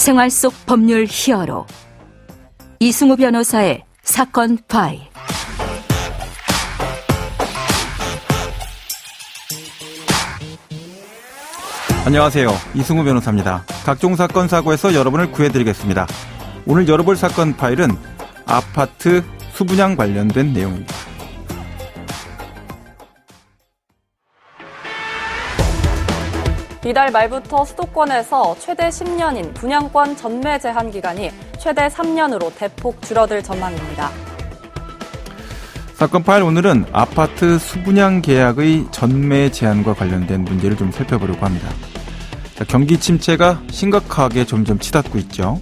생활 속 법률 히어로 이승우 변호사의 사건 파일. 안녕하세요. 이승우 변호사입니다. 각종 사건 사고에서 여러분을 구해드리겠습니다. 오늘 열어볼 사건 파일은 아파트 수분양 관련된 내용입니다. 이달 말부터 수도권에서 최대 10년인 분양권 전매 제한 기간이 최대 3년으로 대폭 줄어들 전망입니다. 사건 파일 오늘은 아파트 수분양 계약의 전매 제한과 관련된 문제를 좀 살펴보려고 합니다. 경기 침체가 심각하게 점점 치닫고 있죠.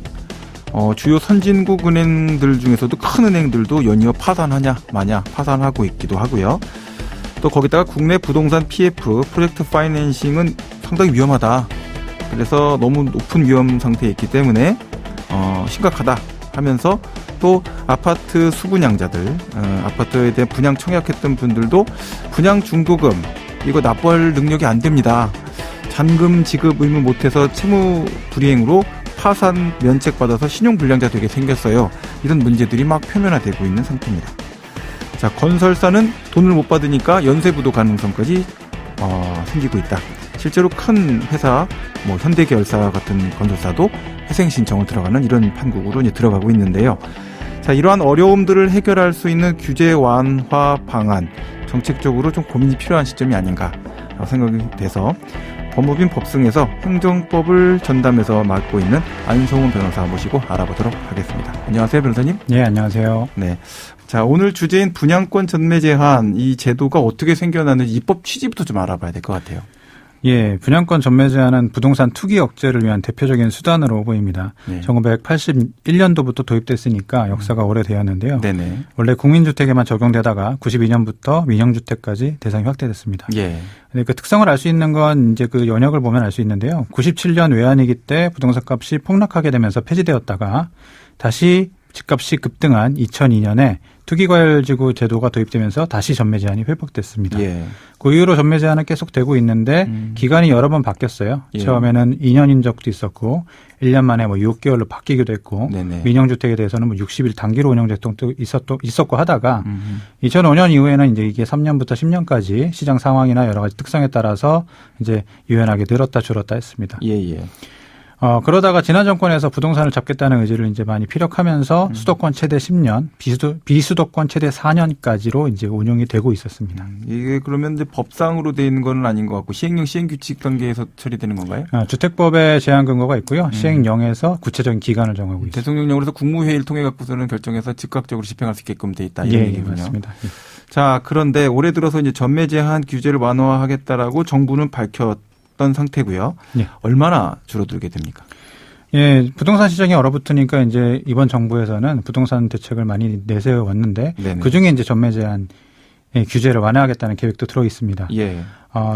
주요 선진국 은행들 중에서도 큰 은행들도 연이어 파산하냐 마냐 파산하고 있기도 하고요. 또 거기다가 국내 부동산 PF 프로젝트 파이낸싱은 상당히 위험하다. 그래서 너무 높은 위험 상태에 있기 때문에 심각하다 하면서 또 아파트 수분양자들, 아파트에 대해 분양 청약했던 분들도 분양 중도금 이거 납부할 능력이 안 됩니다. 잔금 지급 의무 못해서 채무 불이행으로 파산 면책받아서 신용불량자 되게 생겼어요. 이런 문제들이 막 표면화되고 있는 상태입니다. 자, 건설사는 돈을 못 받으니까 연쇄부도 가능성까지 생기고 있다. 실제로 큰 회사, 현대계열사 같은 건설사도 회생 신청을 들어가는 이런 판국으로 이제 들어가고 있는데요. 자, 이러한 어려움들을 해결할 수 있는 규제 완화 방안, 정책적으로 좀 고민이 필요한 시점이 아닌가 생각이 돼서 법무빈 법승에서 행정법을 전담해서 맡고 있는 안성훈 변호사 모시고 알아보도록 하겠습니다. 안녕하세요, 변호사님. 네, 안녕하세요. 네. 자, 오늘 주제인 분양권 전매 제한, 이 제도가 어떻게 생겨나는지 입법 취지부터 좀 알아봐야 될 것 같아요. 예, 분양권 전매 제한은 부동산 투기 억제를 위한 대표적인 수단으로 보입니다. 네. 1981년도부터 도입됐으니까 역사가 오래되었는데요. 네네. 원래 국민주택에만 적용되다가 92년부터 민영주택까지 대상이 확대됐습니다. 예. 그 특성을 알 수 있는 건 이제 그 연역을 보면 알 수 있는데요. 97년 외환위기 때 부동산 값이 폭락하게 되면서 폐지되었다가 다시 집값이 급등한 2002년에 투기과열지구 제도가 도입되면서 다시 전매 제한이 회복됐습니다. 예. 그 이후로 전매 제한은 계속되고 있는데 기간이 여러 번 바뀌었어요. 예. 처음에는 2년인 적도 있었고 1년 만에 6개월로 바뀌기도 했고 네네. 민영주택에 대해서는 60일 단기로 운영 제도도 있었고 하다가 2005년 이후에는 이제 이게 3년부터 10년까지 시장 상황이나 여러 가지 특성에 따라서 이제 유연하게 늘었다 줄었다 했습니다. 예. 그러다가 지난 정권에서 부동산을 잡겠다는 의지를 이제 많이 피력하면서 수도권 최대 10년, 비수도권 최대 4년까지로 이제 운용이 되고 있었습니다. 이게 그러면 이제 법상으로 돼 있는 건 아닌 것 같고 시행령 시행규칙 단계에서 처리되는 건가요? 주택법에 제한 근거가 있고요. 시행령에서 구체적인 기간을 정하고 있습니다. 대통령령으로서 국무회의를 통해 갖고서는 결정해서 즉각적으로 집행할 수 있게끔 돼 있다. 이런 얘기군요. 맞습니다. 예. 자, 그런데 올해 들어서 이제 전매 제한 규제를 완화하겠다라고 정부는 밝혔던 상태고요. 예. 얼마나 줄어들게 됩니까? 예, 부동산 시장이 얼어붙으니까 이제 이번 정부에서는 부동산 대책을 많이 내세워 왔는데 그 중에 이제 전매 제한 규제를 완화하겠다는 계획도 들어 있습니다. 예.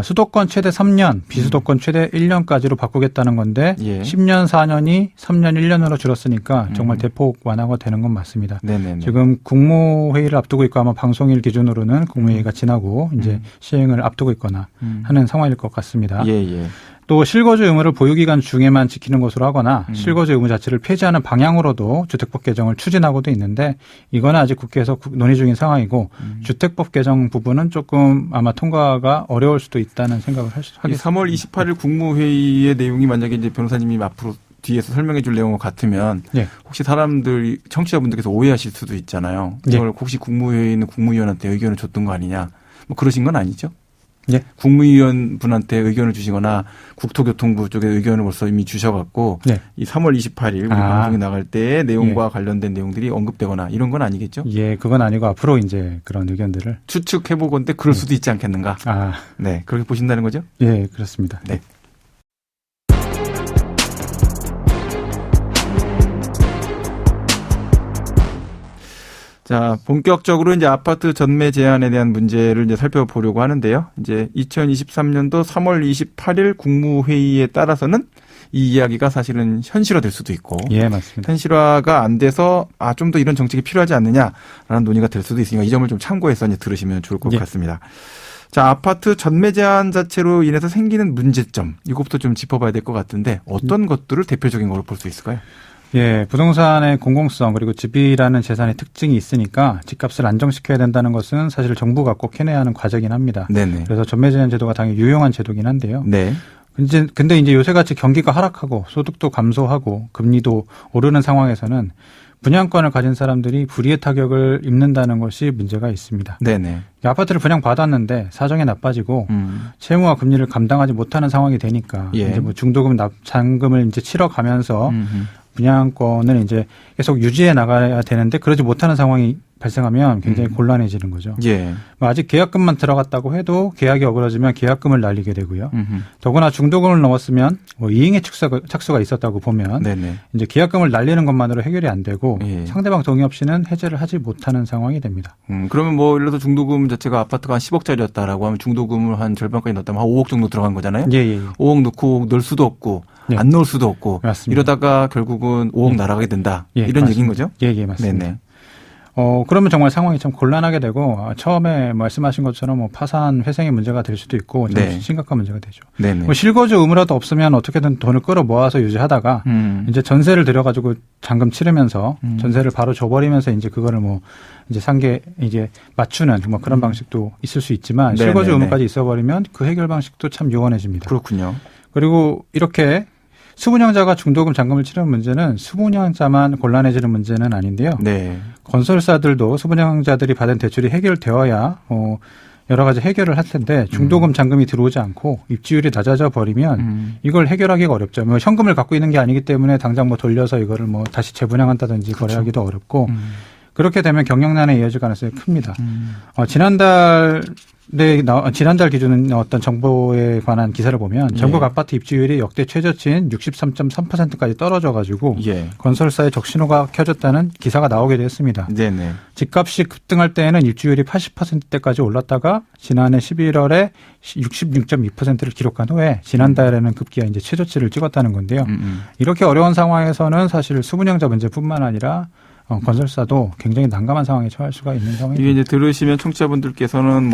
수도권 최대 3년, 비수도권 최대 1년까지로 바꾸겠다는 건데 10년 4년이 3년 1년으로 줄었으니까 정말 대폭 완화가 되는 건 맞습니다. 네네네. 지금 국무회의를 앞두고 있고 아마 방송일 기준으로는 국무회의가 지나고 이제 시행을 앞두고 있거나 하는 상황일 것 같습니다. 예. 또 실거주 의무를 보유기간 중에만 지키는 것으로 하거나 실거주 의무 자체를 폐지하는 방향으로도 주택법 개정을 추진하고도 있는데 이거는 아직 국회에서 논의 중인 상황이고 주택법 개정 부분은 조금 아마 통과가 어려울 수도 있다는 생각을 하겠습니다. 3월 28일 국무회의의 내용이 만약에 이제 변호사님이 앞으로 뒤에서 설명해 줄 내용 같으면 혹시 사람들 청취자분들께서 오해하실 수도 있잖아요. 이걸 혹시 국무회의에 있는 국무위원한테 의견을 줬던 거 아니냐. 그러신 건 아니죠? 예. 국무위원 분한테 의견을 주시거나 국토교통부 쪽에 의견을 벌써 이미 주셔갖고 이 3월 28일 우리 방송에 나갈 때의 내용과 관련된 내용들이 언급되거나 이런 건 아니겠죠? 예, 그건 아니고 앞으로 이제 그런 의견들을 추측해보건데 그럴 수도 있지 않겠는가? 네, 그렇게 보신다는 거죠? 예, 그렇습니다. 네. 자, 본격적으로 이제 아파트 전매 제한에 대한 문제를 이제 살펴보려고 하는데요. 이제 2023년도 3월 28일 국무회의에 따라서는 이 이야기가 사실은 현실화될 수도 있고. 예, 맞습니다. 현실화가 안 돼서 좀 더 이런 정책이 필요하지 않느냐라는 논의가 될 수도 있으니까 이 점을 좀 참고해서 이제 들으시면 좋을 것 같습니다. 자, 아파트 전매 제한 자체로 인해서 생기는 문제점, 이것부터 좀 짚어봐야 될 것 같은데 어떤 것들을 대표적인 걸로 볼 수 있을까요? 예, 부동산의 공공성 그리고 집이라는 재산의 특징이 있으니까 집값을 안정시켜야 된다는 것은 사실 정부가 꼭 해내야 하는 과제긴 합니다. 네네. 그래서 전매 제한 제도가 당연히 유용한 제도긴 한데요. 네. 근데 이제 요새같이 경기가 하락하고 소득도 감소하고 금리도 오르는 상황에서는 분양권을 가진 사람들이 불이의 타격을 입는다는 것이 문제가 있습니다. 네네. 아파트를 분양받았는데 사정이 나빠지고 채무와 금리를 감당하지 못하는 상황이 되니까 예. 이제 뭐 중도금 잔금을 이제 치러가면서 분양권을 이제 계속 유지해 나가야 되는데 그러지 못하는 상황이 발생하면 굉장히 곤란해지는 거죠. 예. 뭐 아직 계약금만 들어갔다고 해도 계약이 어그러지면 계약금을 날리게 되고요. 더구나 중도금을 넘었으면 뭐 이행의 착수가 있었다고 보면 네네. 이제 계약금을 날리는 것만으로 해결이 안 되고 예. 상대방 동의 없이는 해제를 하지 못하는 상황이 됩니다. 그러면 뭐 예를 들어서 중도금 자체가 아파트가 한 10억짜리였다라고 하면 중도금을 한 절반까지 넣었다면 한 5억 정도 들어간 거잖아요. 예. 5억 넣고 넣을 수도 없고 예. 안 넣을 수도 없고 맞습니다. 이러다가 결국은 5억 날아가게 된다. 예, 이런 맞습니다. 얘기인 거죠? 예, 맞습니다. 네네. 그러면 정말 상황이 참 곤란하게 되고 처음에 말씀하신 것처럼 뭐 파산 회생의 문제가 될 수도 있고 좀 네. 심각한 문제가 되죠. 네네. 뭐 실거주 의무라도 없으면 어떻게든 돈을 끌어 모아서 유지하다가 이제 전세를 들여가지고 잔금 치르면서 전세를 바로 줘버리면서 이제 그거를 뭐 이제 상계 이제 맞추는 뭐 그런 방식도 있을 수 있지만 네네네. 실거주 의무까지 있어버리면 그 해결 방식도 참 요원해집니다. 그렇군요. 그리고 이렇게 수분양자가 중도금 잔금을 치르는 문제는 수분양자만 곤란해지는 문제는 아닌데요. 네. 건설사들도 수분양자들이 받은 대출이 해결되어야 여러 가지 해결을 할 텐데 중도금 잔금이 들어오지 않고 입지율이 낮아져 버리면 이걸 해결하기가 어렵죠. 뭐 현금을 갖고 있는 게 아니기 때문에 당장 뭐 돌려서 이거를 뭐 다시 재분양한다든지 그렇죠. 거래하기도 어렵고 그렇게 되면 경영난에 이어질 가능성이 큽니다. 지난달 기준은 어떤 정보에 관한 기사를 보면 전국 아파트 입지율이 역대 최저치인 63.3%까지 떨어져가지고 예. 건설사의 적신호가 켜졌다는 기사가 나오게 됐습니다. 네네. 집값이 급등할 때에는 입지율이 80%대까지 올랐다가 지난해 11월에 66.2%를 기록한 후에 지난달에는 급기야 이제 최저치를 찍었다는 건데요. 이렇게 어려운 상황에서는 사실 수분양자 문제뿐만 아니라 건설사도 굉장히 난감한 상황에 처할 수가 있는 상황입니다. 이게 이제 들으시면 청취자분들께서는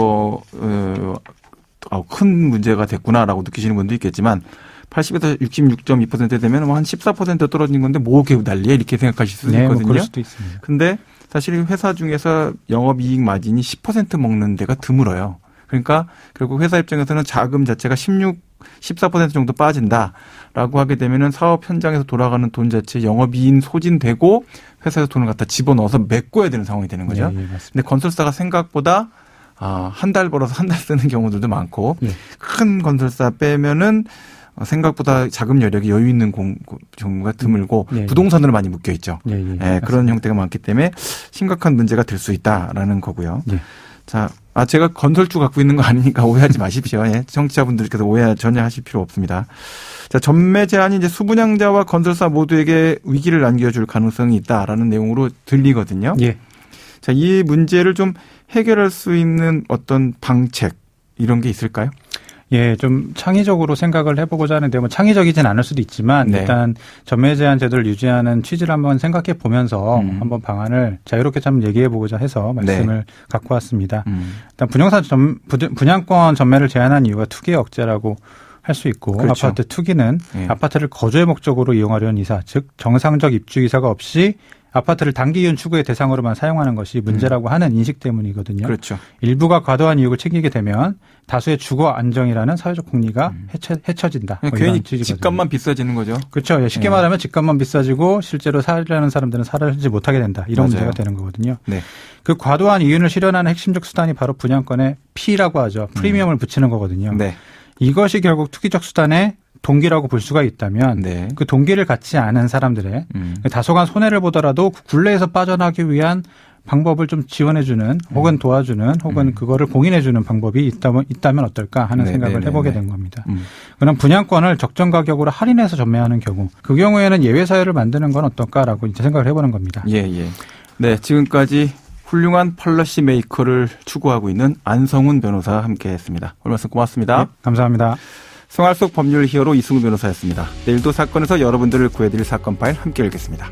큰 문제가 됐구나라고 느끼시는 분도 있겠지만 80에서 66.2% 되면 한 14% 떨어진 건데 뭐 이렇게 난리야 이렇게 생각하실 수도 네, 있거든요. 뭐 그럴 수도 있습니다. 근데 사실 회사 중에서 영업이익 마진이 10% 먹는 데가 드물어요. 그러니까 결국 회사 입장에서는 자금 자체가 14% 정도 빠진다라고 하게 되면은 사업 현장에서 돌아가는 돈 자체 영업이익 소진되고 회사에서 돈을 갖다 집어넣어서 메꿔야 되는 상황이 되는 거죠. 네, 맞습니다. 근데 건설사가 생각보다 한 달 벌어서 한 달 쓰는 경우들도 많고 예. 큰 건설사 빼면은 생각보다 자금 여력이 여유 있는 경우가 드물고 예, 예. 부동산으로 많이 묶여 있죠. 예, 그런 형태가 많기 때문에 심각한 문제가 될 수 있다라는 거고요. 예. 자, 제가 건설주 갖고 있는 거 아니니까 오해하지 마십시오. 예. 청취자분들께서 오해 전혀 하실 필요 없습니다. 자, 전매 제한이 이제 수분양자와 건설사 모두에게 위기를 안겨줄 가능성이 있다라는 내용으로 들리거든요. 예. 자, 이 문제를 좀 해결할 수 있는 어떤 방책 이런 게 있을까요? 예, 좀 창의적으로 생각을 해보고자 하는데 뭐 창의적이진 않을 수도 있지만 네. 일단 전매 제한 제도를 유지하는 취지를 한번 생각해 보면서 한번 방안을 자유롭게 좀 얘기해 보고자 해서 말씀을 갖고 왔습니다. 일단 분양권 전매를 제한한 이유가 투기 억제라고 할 수 있고 그렇죠. 아파트 투기는 네. 아파트를 거주의 목적으로 이용하려는 이사, 즉 정상적 입주 이사가 없이 아파트를 단기이용 추구의 대상으로만 사용하는 것이 문제라고 하는 인식 때문이거든요. 그렇죠. 일부가 과도한 이익을 챙기게 되면 다수의 주거 안정이라는 사회적 공리가 해쳐진다. 뭐 괜히 이런 취지거든요. 집값만 비싸지는 거죠. 그렇죠. 쉽게 말하면 집값만 비싸지고 실제로 살려는 사람들은 살지 못하게 된다. 이런 맞아요. 문제가 되는 거거든요. 네. 그 과도한 이윤을 실현하는 핵심적 수단이 바로 분양권의 P라고 하죠. 프리미엄을 붙이는 거거든요. 네. 이것이 결국 투기적 수단의 동기라고 볼 수가 있다면 네. 그 동기를 갖지 않은 사람들의 다소간 손해를 보더라도 굴레에서 빠져나가기 위한 방법을 좀 지원해주는 혹은 도와주는 혹은 그거를 공인해주는 방법이 있다면 어떨까 하는 생각을 해보게 된 겁니다. 그럼 분양권을 적정 가격으로 할인해서 전매하는 경우 그 경우에는 예외 사유를 만드는 건 어떨까라고 이제 생각을 해보는 겁니다. 예. 네, 지금까지 훌륭한 펄러시 메이커를 추구하고 있는 안성훈 변호사와 함께했습니다. 오늘 말씀 고맙습니다. 네, 감사합니다. 생활 속 법률 히어로 이승우 변호사였습니다. 내일도 사건에서 여러분들을 구해드릴 사건 파일 함께 읽겠습니다.